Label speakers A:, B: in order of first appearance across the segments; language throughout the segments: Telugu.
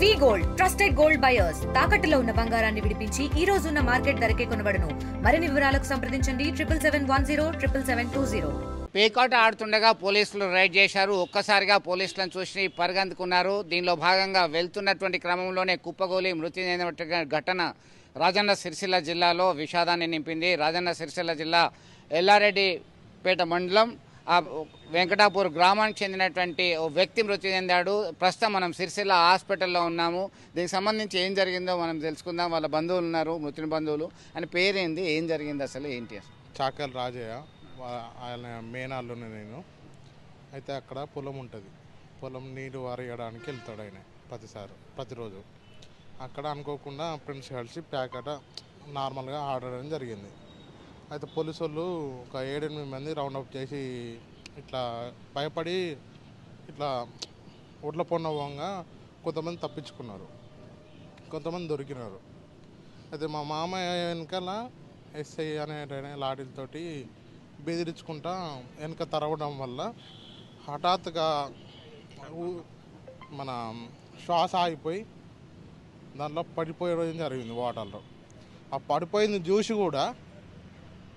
A: వి గోల్డ్ ట్రస్టెడ్ గోల్డ్ బయర్స్ తాకట్టులో ఉన్న బంగారాన్ని విడిపించి ఈ రోజు ఉన్న మార్కెట్ ధరకే కొనబడును. మరిన్ని వివరాలకు సంప్రదించండి 7710
B: పేకాట ఆడుతుండగా పోలీసులు రైడ్ చేశారు. ఒక్కసారిగా పోలీసులను చూసి పరిగెత్తుకున్నారు. దీనిలో భాగంగా వెళ్తున్నటువంటి క్రమంలోనే కుప్పగోలి మృతి చెందిన ఘటన రాజన్న సిరిసిల్ల జిల్లాలో విషాదాన్ని నింపింది. రాజన్న సిరిసిల్ల జిల్లా ఎల్లారెడ్డిపేట మండలం వెంకటాపూర్ గ్రామానికి చెందినటువంటి ఓ వ్యక్తి మృతి చెందాడు. ప్రస్తుతం మనం సిరిసిల్ల హాస్పిటల్లో ఉన్నాము. దీనికి సంబంధించి ఏం జరిగిందో మనం తెలుసుకుందాం. వాళ్ళ బంధువులు ఉన్నారు, మృతుని బంధువులు. అని పేరేంది, ఏం జరిగింది, అసలు ఏంటి?
C: చాకల్ రాజయ్య ఆయన మేనాల్లోనే నేను అయితే అక్కడ పొలం ఉంటుంది. పొలం నీరు వారేయడానికి వెళ్తాడు ఆయన ప్రతిరోజు. అక్కడ అనుకోకుండా ఫ్రెండ్స్ కలిసి ప్యాకెట్ నార్మల్గా ఆడడం జరిగింది. అయితే పోలీసు వాళ్ళు ఒక 7-8 మంది రౌండప్ చేసి ఇట్లా భయపడి ఇట్లా ఒడ్ల పొన్నవంగా కొంతమంది తప్పించుకున్నారు, కొంతమంది దొరికినారు. అయితే మా మామయ్య వెనకాల ఎస్ఐ అనే లాఠీలతోటి బెదిరించుకుంటా వెనక తరవడం వల్ల హఠాత్తుగా మన శ్వాస ఆగిపోయి దాంట్లో పడిపోయడం జరిగింది వాటర్లో. ఆ పడిపోయింది చూసి కూడా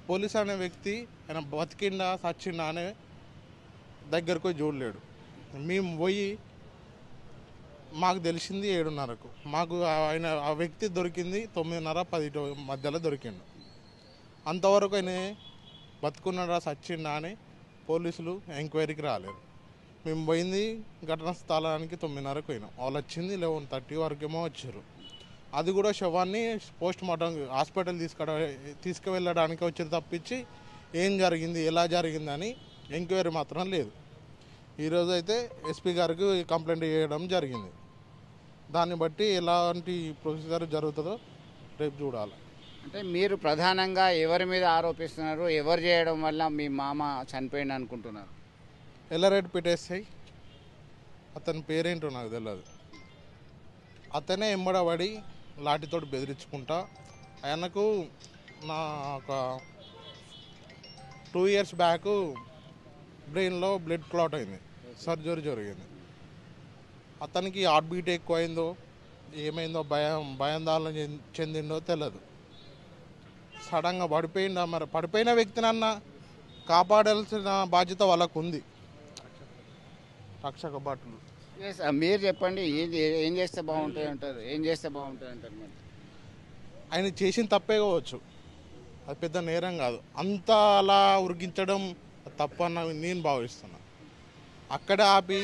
C: పోలీస్ అనే వ్యక్తి ఆయన బతికిండా చచ్చిండా అనే దగ్గరకు చూడలేడు. మేము పోయి మాకు తెలిసింది 7:30కు, మాకు ఆయన ఆ వ్యక్తి దొరికింది 9:30-10 మధ్యలో దొరికిండు. అంతవరకు ఆయన బతుకున్నాడా చచ్చిండా అని పోలీసులు ఎంక్వైరీకి రాలేదు. మేము పోయింది ఘటనా స్థలానికి 9:30కు పోయినాం. వాళ్ళు వచ్చింది 11:30 వరకేమో వచ్చారు. అది కూడా శవాన్ని పోస్ట్ మార్టం హాస్పిటల్ తీసుకువెళ్ళడానికి వచ్చి తప్పించి ఏం జరిగింది, ఎలా జరిగిందని ఎంక్వైరీ మాత్రం లేదు. ఈరోజు అయితే ఎస్పీ గారికి కంప్లైంట్ చేయడం జరిగింది. దాన్ని బట్టి ఎలాంటి ప్రొసీజర్ జరుగుతుందో రేపు చూడాలి.
B: అంటే మీరు ప్రధానంగా ఎవరి మీద ఆరోపిస్తున్నారు? ఎవరు చేయడం వల్ల మీ మామ చనిపోయింది అనుకుంటున్నారు?
C: ఎల్లారెడ్డిపేట ఎస్ఐ, అతని పేరేంటో నాకు తెలియదు. అతనే ఎంబడబడి లాఠీతోటి బెదిరించుకుంటా ఆయనకు నా ఒక 2 years బ్యాక్ బ్రెయిన్లో బ్లడ్ క్లాట్ అయింది, సర్జరీ జరిగింది. అతనికి హార్ట్ బీట్ ఎక్కువ అయిందో ఏమైందో భయాందోళన చెందిందో తెలియదు. సడన్గా పడిపోయిందా, మరి పడిపోయిన వ్యక్తినన్నా కాపాడాల్సిన బాధ్యత వాళ్ళకు ఉంది. రక్షక భటులు
B: మీరు చెప్పండి, ఏం చేస్తే బాగుంటుంది అంటారు? మరి
C: ఆయన చేసిన తప్పే కావచ్చు, అది పెద్ద నేరం కాదు. అంత అలా ఉరికించడం తప్పన్న నేను భావిస్తున్నా. అక్కడే ఆపి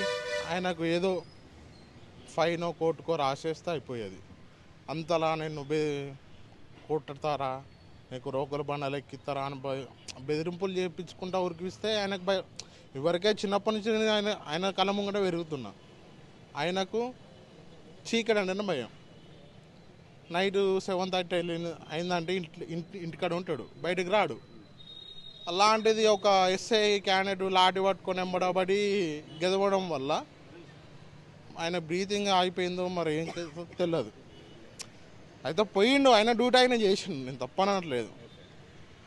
C: ఆయనకు ఏదో ఫైనో కోర్టుకో రాసేస్తే అయిపోయేది. అంతలా నేను కొట్టుతారా, నీకు రోగుల బండలు ఎక్కిస్తారా అని బెదిరింపులు చేయించుకుంటా ఉరికిస్తే ఆయనకు ఎవరికే చిన్నప్పటి నుంచి ఆయన కళ్ళ ముంగట పెరుగుతున్నా. ఆయనకు చీకటి అంటే భయం. నైట్ 7:30 అయిందంటే ఇంటికాడ ఉంటాడు, బయటకు రాడు. అలాంటిది ఒక ఎస్ఐ క్యాండిడేట్ లాఠీ పట్టుకొని ఎంబడబడి గెదవడం వల్ల ఆయన బ్రీతింగ్ ఆగిపోయిందో మరి ఏం తెలియదు. అయితే పోయిండు, ఆయన డ్యూటీ ఆయన చేసిండు, నేను తప్పనట్లేదు.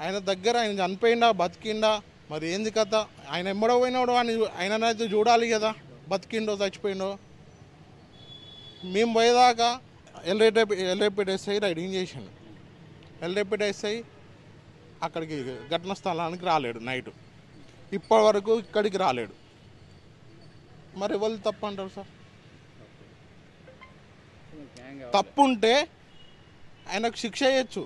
C: ఆయన దగ్గర ఆయన చనిపోయిండా బతికిండా మరి ఏంది కథ? ఆయన ఎంబడ పోయినాడు అని ఆయననైతే చూడాలి కదా, బతికిండో చచ్చిపోయిండో. మేము పోయేదాకా ఎల్లారెడ్డిపేట ఎస్ఐ రైడింగ్ చేసిండు. ఎల్లారెడ్డిపేట ఎస్ఐ అక్కడికి ఘటన స్థలానికి రాలేడు నైట్, ఇప్పటి వరకు ఇక్కడికి రాలేడు. మరి ఎవరు తప్పు అంటారు సార్? తప్పుంటే ఆయనకు శిక్ష వేయచ్చు,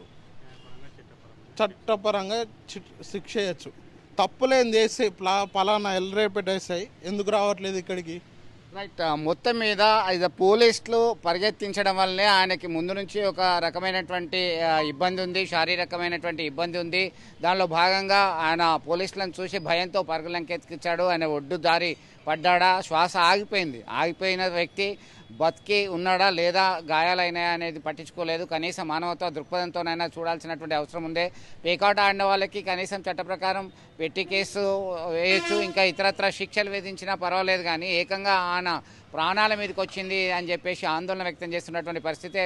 C: చట్టపరంగా శిక్ష వేయచ్చు. తప్పులేం చేస్తే పలానా ఎల్లారెడ్డిపేట ఎస్ఐ ఎందుకు రావట్లేదు ఇక్కడికి?
B: రైట్. మొత్తం మీద ఇది పోలీసులు పరిగెత్తించడం వల్లనే ఆయనకి ముందు నుంచి ఒక రకమైనటువంటి ఇబ్బంది ఉంది, శారీరకమైనటువంటి ఇబ్బంది ఉంది. దానిలో భాగంగా ఆయన పోలీసులను చూసి భయంతో పరుగులంకెత్తికిచ్చాడు. ఆయన ఒడ్డు దారి పడ్డాడా, శ్వాస ఆగిపోయిన వ్యక్తి బతికి ఉన్నాడా లేదా గాయాలైనాయా అనేది పట్టించుకోలేదు. కనీసం మానవతా దృక్పథంతోనైనా చూడాల్సినటువంటి అవసరం ఉంది. పేకాట ఆడిన వాళ్ళకి కనీసం చట్ట ప్రకారం పెట్టి కేసు వేయచ్చు, ఇంకా ఇతరత్ర శిక్షలు విధించినా పర్వాలేదు. కానీ ఏకంగా ఆయన ప్రాణాల మీదకి వచ్చింది అని చెప్పేసి ఆందోళన వ్యక్తం చేస్తున్నటువంటి పరిస్థితి.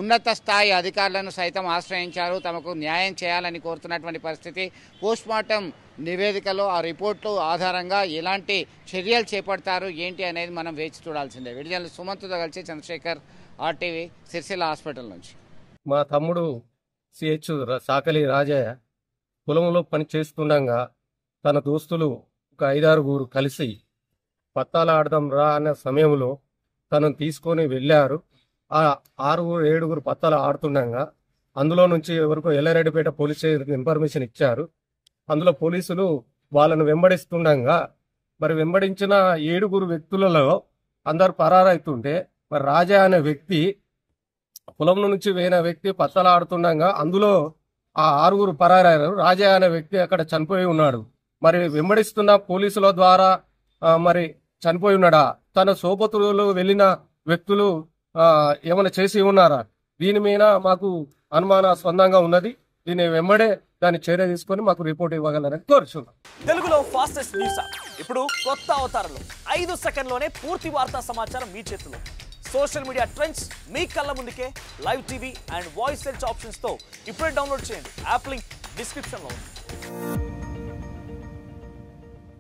B: ఉన్నత స్థాయి అధికారులను సైతం ఆశ్రయించారు, తమకు న్యాయం చేయాలని కోరుతున్నటువంటి పరిస్థితి. పోస్ట్మార్టం నివేదికలో ఆ రిపోర్టు ఆధారంగా ఎలాంటి చర్యలు చేపడతారు ఏంటి అనేది మనం వేచి చూడాల్సిందే. విడుదల సుమంత్తో కలిసి చంద్రశేఖర్, RTV, సిరిసిల్ల హాస్పిటల్ నుంచి.
D: మా తమ్ముడు సిహెచ్ సాకలి రాజయ్య పొలంలో పని చేస్తుండగా తన దోస్తులు ఒక 5-6 కలిసి పత్తాలు ఆడదాం రా అనే సమయంలో తనను తీసుకొని వెళ్ళారు. ఆ 6-7 పత్తాలు ఆడుతుండగా అందులో నుంచి ఎవరికో ఎల్లారెడ్డిపేట పోలీస్ స్టేషన్కి ఇన్ఫర్మేషన్ ఇచ్చారు. అందులో పోలీసులు వాళ్ళను వెంబడిస్తుండగా మరి వెంబడించిన 7 వ్యక్తులలో అందరు పరారైతుంటే మరి రాజా అనే వ్యక్తి పొలం నుంచి వేయిన వ్యక్తి పత్తాలు ఆడుతుండగా అందులో ఆ 6 పరారయ్యారు. రాజా అనే వ్యక్తి అక్కడ చనిపోయి ఉన్నాడు. మరి వెంబడిస్తున్న పోలీసుల ద్వారా మరి చనిపోయి ఉన్నాడా, తన సోపతులు వెళ్ళిన వ్యక్తులు ఏమైనా చేసి ఉన్నారా, దీని మీద మాకు అనుమానాస్పదంగా ఉన్నది. దీన్ని వెంబడే దాన్ని చర్య తీసుకొని మాకు రిపోర్ట్ ఇవ్వగలరని కోరుచున్నాం.
E: తెలుగులో ఫాస్టెస్ట్ న్యూస్ ఇప్పుడు కొత్త అవతారంలో 5 సెకండ్లోనే పూర్తి వార్తా సమాచారం మీ చేతిలో. సోషల్ మీడియా ట్రెండ్స్ మీ కళ్ళ ముందుకే live TV and voice search options తో ఇప్పుడే డౌన్లోడ్ చేయండి. యాప్ లింక్ డిస్క్రిప్షన్ లో ఉంది.